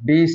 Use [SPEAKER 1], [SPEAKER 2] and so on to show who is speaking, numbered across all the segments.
[SPEAKER 1] 20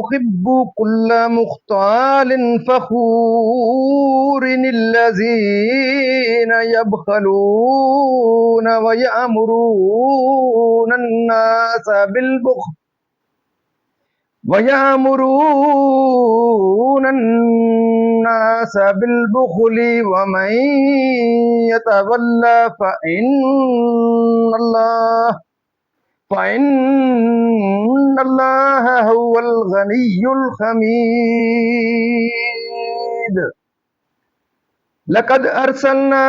[SPEAKER 1] يحب كل مختال فخور الذين يبخلون ويأمرون الناس بالبخل ومن يتولى فإن الله هو الغني الحميد لقد أرسلنا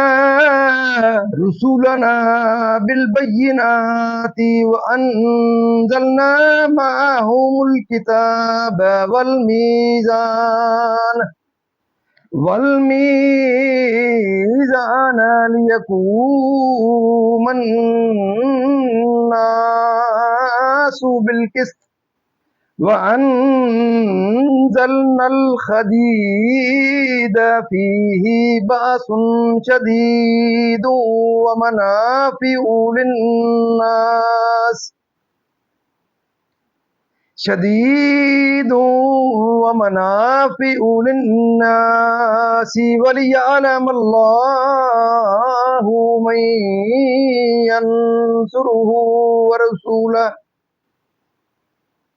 [SPEAKER 1] رسولنا بالبينات وأنزلنا معهم الكتاب والميزان ليقوم الناس بالقسط وأنزلنا الحديد فيه بأس شديد ومنافع للناس وليعلم الله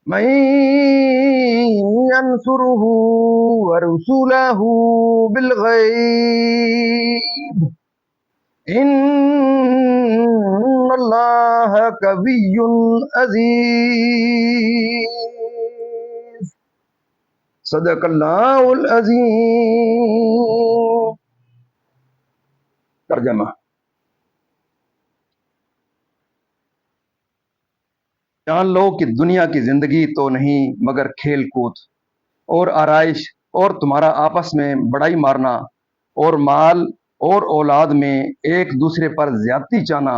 [SPEAKER 1] من ينصره ورسوله بالغيب إن الله قوي عزيز صدق اللہ العظیم۔ ترجمہ: جان لو کہ دنیا کی زندگی تو نہیں مگر کھیل کود اور آرائش اور تمہارا آپس میں بڑائی مارنا اور مال اور اولاد میں ایک دوسرے پر زیادتی چاہنا،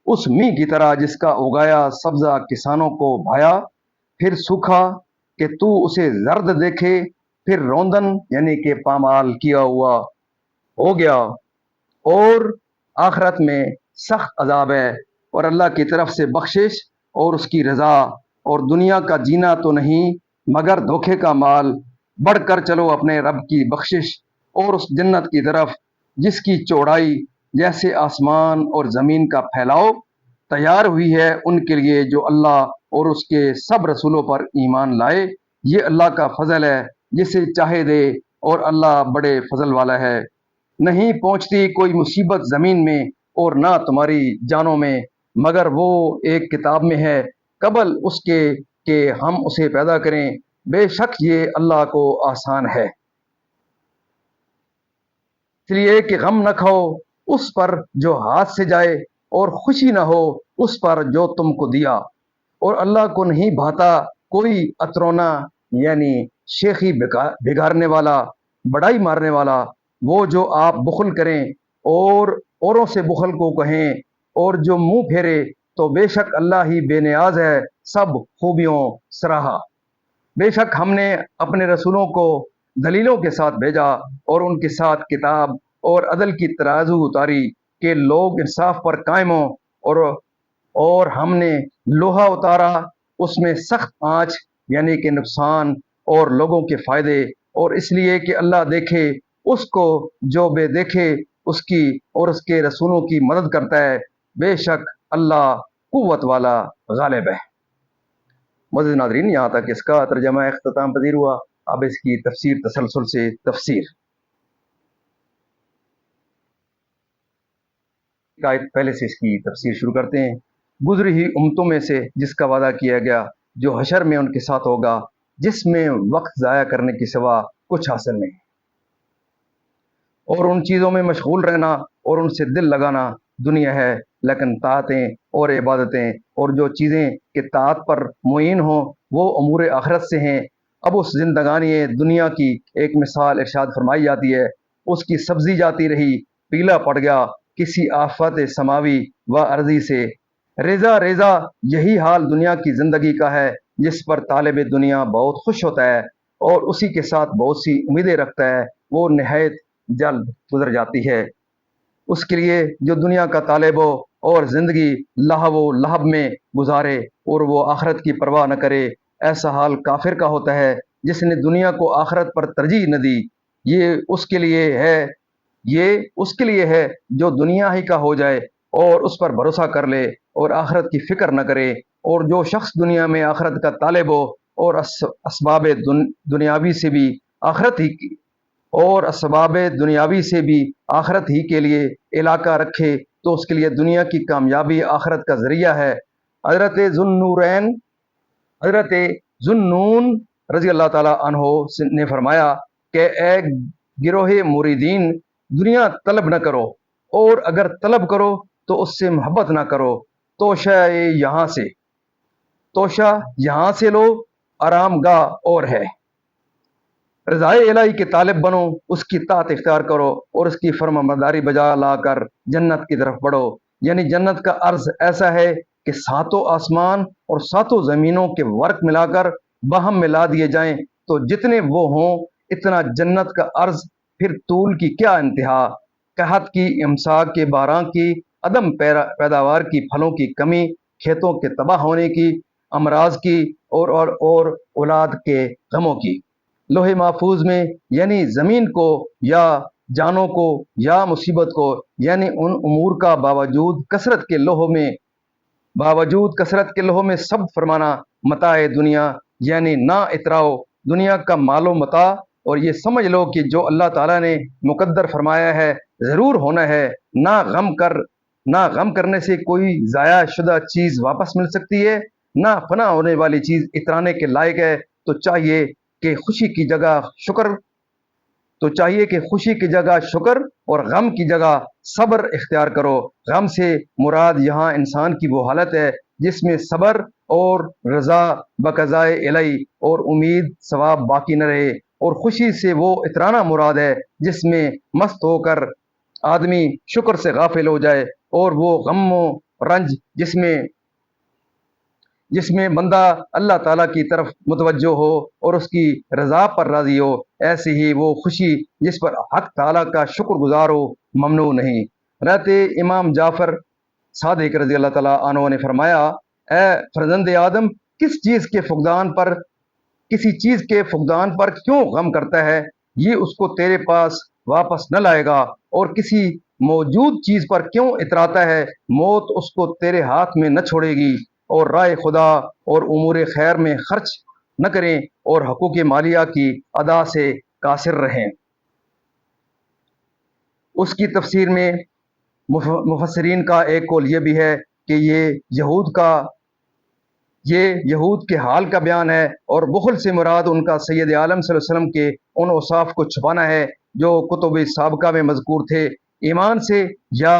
[SPEAKER 1] اس میگھ کی طرح جس کا اگایا سبزہ کسانوں کو بھایا پھر سوکھا کہ تو اسے زرد دیکھے، پھر روندن یعنی کہ پامال کیا ہوا ہو گیا، اور آخرت میں سخت عذاب ہے اور اللہ کی طرف سے بخشش اور اس کی رضا، اور دنیا کا جینا تو نہیں مگر دھوکے کا مال۔ بڑھ کر چلو اپنے رب کی بخشش اور اس جنت کی طرف جس کی چوڑائی جیسے آسمان اور زمین کا پھیلاؤ تیار ہوئی ہے ان کے لیے جو اللہ اور اس کے سب رسولوں پر ایمان لائے۔ یہ اللہ کا فضل ہے جسے چاہے دے، اور اللہ بڑے فضل والا ہے۔ نہیں پہنچتی کوئی مصیبت زمین میں اور نہ تمہاری جانوں میں مگر وہ ایک کتاب میں ہے قبل اس کے کہ ہم اسے پیدا کریں، بے شک یہ اللہ کو آسان ہے۔ اس لیے کہ غم نہ کھاؤ اس پر جو ہاتھ سے جائے اور خوشی نہ ہو اس پر جو تم کو دیا، اور اللہ کو نہیں بھاتا کوئی اترونا یعنی شیخی بگاڑنے والا، بڑائی مارنے والا، وہ جو آپ بخل کریں اور اوروں سے بخل کو کہیں اور جو منہ پھیرے، تو بے شک اللہ ہی بے نیاز ہے سب خوبیوں سراہا۔ بے شک ہم نے اپنے رسولوں کو دلیلوں کے ساتھ بھیجا اور ان کے ساتھ کتاب اور عدل کی ترازو اتاری کہ لوگ انصاف پر قائم ہوں، اور ہم نے لوہا اتارا اس میں سخت آنچ یعنی کہ نقصان اور لوگوں کے فائدے، اور اس لیے کہ اللہ دیکھے اس کو جو بے دیکھے اس کی اور اس کے رسولوں کی مدد کرتا ہے، بے شک اللہ قوت والا غالب ہے۔ معزز ناظرین، یہاں تک اس کا ترجمہ اختتام پذیر ہوا۔ اب اس کی تفسیر تسلسل سے تفسیر آیت پہلے سے اس کی تفسیر شروع کرتے ہیں۔ گزری ہوئی امتوں میں سے جس کا وعدہ کیا گیا جو حشر میں ان کے ساتھ ہوگا، جس میں وقت ضائع کرنے کے سوا کچھ حاصل نہیں، اور ان چیزوں میں مشغول رہنا اور ان سے دل لگانا دنیا ہے، لیکن طاعتیں اور عبادتیں اور جو چیزیں کہ طاعت پر معین ہوں وہ امور آخرت سے ہیں۔ اب اس زندگانی دنیا کی ایک مثال ارشاد فرمائی جاتی ہے، اس کی سبزی جاتی رہی، پیلا پڑ گیا کسی آفت سماوی و عرضی سے۔ ریزہ ریزہ یہی حال دنیا کی زندگی کا ہے جس پر طالب دنیا بہت خوش ہوتا ہے اور اسی کے ساتھ بہت سی امیدیں رکھتا ہے، وہ نہایت جلد گزر جاتی ہے۔ اس کے لیے جو دنیا کا طالب ہو اور زندگی لہو و لہب میں گزارے اور وہ آخرت کی پرواہ نہ کرے ایسا حال کافر کا ہوتا ہے جس نے دنیا کو آخرت پر ترجیح نہ دی۔ یہ اس کے لیے ہے یہ اس کے لیے ہے جو دنیا ہی کا ہو جائے اور اس پر بھروسہ کر لے اور آخرت کی فکر نہ کرے، اور جو شخص دنیا میں آخرت کا طالب ہو اور اسباب دنیاوی سے بھی آخرت ہی کی اور اسباب دنیاوی سے بھی آخرت ہی کے لیے علاقہ رکھے تو اس کے لیے دنیا کی کامیابی آخرت کا ذریعہ ہے۔ حضرت حضرت ذوالنون رضی اللہ تعالیٰ عنہ نے فرمایا کہ اے گروہ مریدین، دنیا طلب نہ کرو، اور اگر طلب کرو تو اس سے محبت نہ کرو۔ توشہ یہاں سے لو، آرام گاہ اور ہے۔ رضائے الہی کے طالب بنو، اس کی طاعت اختیار کرو اور اس کی فرما برداری بجا لا کر جنت کی طرف بڑھو۔ یعنی جنت کا عرض ایسا ہے کہ ساتوں آسمان اور ساتوں زمینوں کے ورق ملا کر باہم ملا دیے جائیں تو جتنے وہ ہوں اتنا جنت کا عرض، پھر طول کی کیا انتہا۔ قحط کی، امساک کے، باران کی، عدم پیداوار کی، پھلوں کی کمی، کھیتوں کے تباہ ہونے کی، امراض کی اور اولاد کے غموں کی۔ لوح محفوظ میں یعنی زمین کو یا جانوں کو یا مصیبت کو، یعنی ان امور کا باوجود کثرت کے لوحوں میں سب فرمانا متاع دنیا، یعنی نہ اتراؤ دنیا کا مال و متاع، اور یہ سمجھ لو کہ جو اللہ تعالیٰ نے مقدر فرمایا ہے ضرور ہونا ہے۔ نہ غم کرنے سے کوئی ضائع شدہ چیز واپس مل سکتی ہے، نہ فنا ہونے والی چیز اترانے کے لائق ہے۔ تو چاہیے کہ خوشی کی جگہ شکر اور غم کی جگہ صبر اختیار کرو۔ غم سے مراد یہاں انسان کی وہ حالت ہے جس میں صبر اور رضا بقضائے الہی اور امید ثواب باقی نہ رہے، اور خوشی سے وہ اترانا مراد ہے جس میں مست ہو کر آدمی شکر سے غافل ہو جائے، اور وہ غم و رنج جس میں بندہ اللہ تعالیٰ کی طرف متوجہ ہو اور اس کی رضا پر راضی ہو، ایسی ہی وہ خوشی جس پر حق تعالیٰ کا شکر گزار ہو ممنوع نہیں۔ رہتے امام جعفر صادق رضی اللہ تعالیٰ عنہ نے فرمایا، اے فرزند آدم، کسی چیز کے فقدان پر کیوں غم کرتا ہے؟ یہ اس کو تیرے پاس واپس نہ لائے گا۔ اور کسی موجود چیز پر کیوں اتراتا ہے؟ موت اس کو تیرے ہاتھ میں نہ چھوڑے گی۔ اور رائے خدا اور امور خیر میں خرچ نہ کریں اور حقوق مالیہ کی ادا سے قاصر رہیں۔ اس کی تفسیر میں مفسرین کا ایک قول یہ بھی ہے کہ یہ یہود کے حال کا بیان ہے، اور بخل سے مراد ان کا سید عالم صلی اللہ علیہ وسلم کے ان اوصاف کو چھپانا ہے جو کتب سابقہ میں مذکور تھے، ایمان سے یا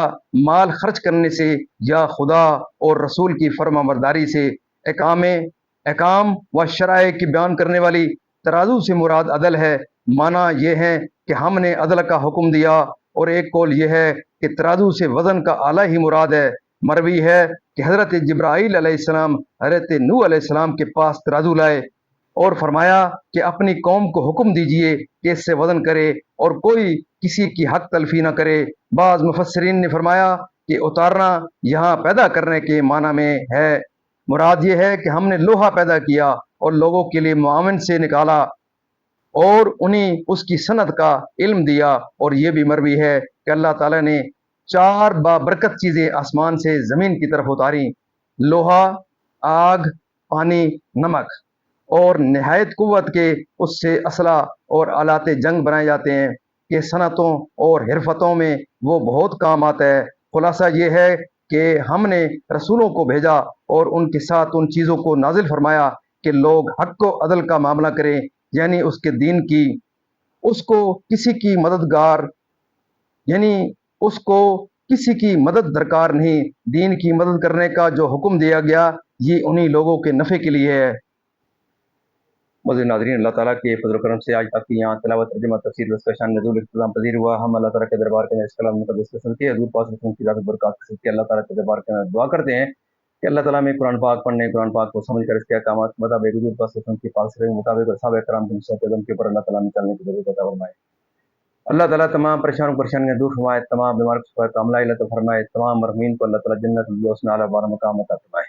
[SPEAKER 1] مال خرچ کرنے سے یا خدا اور رسول کی فرما برداری سے، احکام و شرائع کی بیان کرنے والی۔ ترازو سے مراد عدل ہے، معنی یہ ہے کہ ہم نے عدل کا حکم دیا، اور ایک قول یہ ہے کہ ترازو سے وزن کا آلہ ہی مراد ہے۔ مروی ہے کہ حضرت جبرائیل علیہ السلام حضرت نوح علیہ السلام کے پاس ترازو لائے اور فرمایا کہ اپنی قوم کو حکم دیجئے کہ اس سے وزن کرے اور کوئی کسی کی حق تلفی نہ کرے۔ بعض مفسرین نے فرمایا کہ اتارنا یہاں پیدا کرنے کے معنی میں ہے، مراد یہ ہے کہ ہم نے لوہا پیدا کیا اور لوگوں کے لیے معاون سے نکالا اور انہیں اس کی صنعت کا علم دیا۔ اور یہ بھی مروی ہے کہ اللہ تعالیٰ نے 4 بابرکت چیزیں آسمان سے زمین کی طرف اتاری: لوہا، آگ، پانی، نمک، اور نہایت قوت کے اس سے اسلحہ اور آلات جنگ بنائے جاتے ہیں کہ صنعتوں اور حرفتوں میں وہ بہت کام آتا ہے۔ خلاصہ یہ ہے کہ ہم نے رسولوں کو بھیجا اور ان کے ساتھ ان چیزوں کو نازل فرمایا کہ لوگ حق و عدل کا معاملہ کریں، یعنی اس کے دین کی، اس کو کسی کی مدد درکار نہیں۔ دین کی مدد کرنے کا جو حکم دیا گیا یہ انہی لوگوں کے نفع کے لیے ہے۔ مزید ناظرین، اللہ تعالیٰ کے فضل و کرم سے آج تک یہاں تلاوت، ترجمہ، تفسیر، ڈسکشن، نزول اختتام پذیر ہوا۔ ہم اللہ تعالیٰ کے دربار کے اندر اس کلام مقدس کو سن کے حضور پاک صلی اللہ علیہ وسلم کی ذات برکات کے صدقے اللہ تعالیٰ کے دربار کے اندر دعا کرتے ہیں کہ اللہ تعالیٰ میں قرآن پاک پڑھنے، قرآن پاک کو سمجھ کر اس کے احکامات کے مطابق حضور پاک صلی اللہ علیہ وسلم کی پاک سیرت کے مطابق اور صحابہ کرام کے نصیحت قدم کے اوپر اللہ تعالیٰ میں چلنے کی توفیق عطا فرمائے۔ اللہ تعالیٰ تمام پریشانیاں دور فرمائے، تمام بیمار کو کاملہ عطا فرمائے، تمام مرحومین کو اللہ تعالیٰ جنت الفردوس میں اعلیٰ بالا مقام عطا فرمائے۔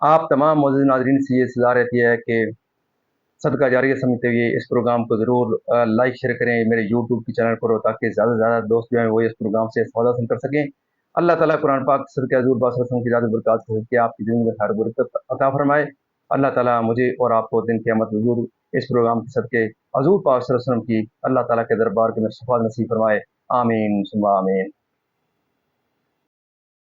[SPEAKER 1] آپ تمام معزز ناظرین سے یہ سزا رہتی ہے کہ صدقہ جاریہ سمجھتے ہوئے اس پروگرام کو ضرور لائک شیئر کریں میرے یوٹیوب کی چینل پر، تاکہ زیادہ سے زیادہ دوست جو ہیں وہ اس پروگرام سے استفادہ حاصل کر سکیں۔ اللہ تعالیٰ قرآن پاک صدقہ حضور پاک صلی اللہ علیہ وسلم کی زیادہ برکات سے کہ آپ کی زندگی میں خیر برکت عطا فرمائے۔ اللہ تعالیٰ مجھے اور آپ کو دن قیامت حضور اس پروگرام کے صدقے حضور پاک صلی اللہ علیہ وسلم کی اللہ تعالیٰ کے دربار کے میں شفاعت نصیب فرمائے۔ آمین ثم آمین۔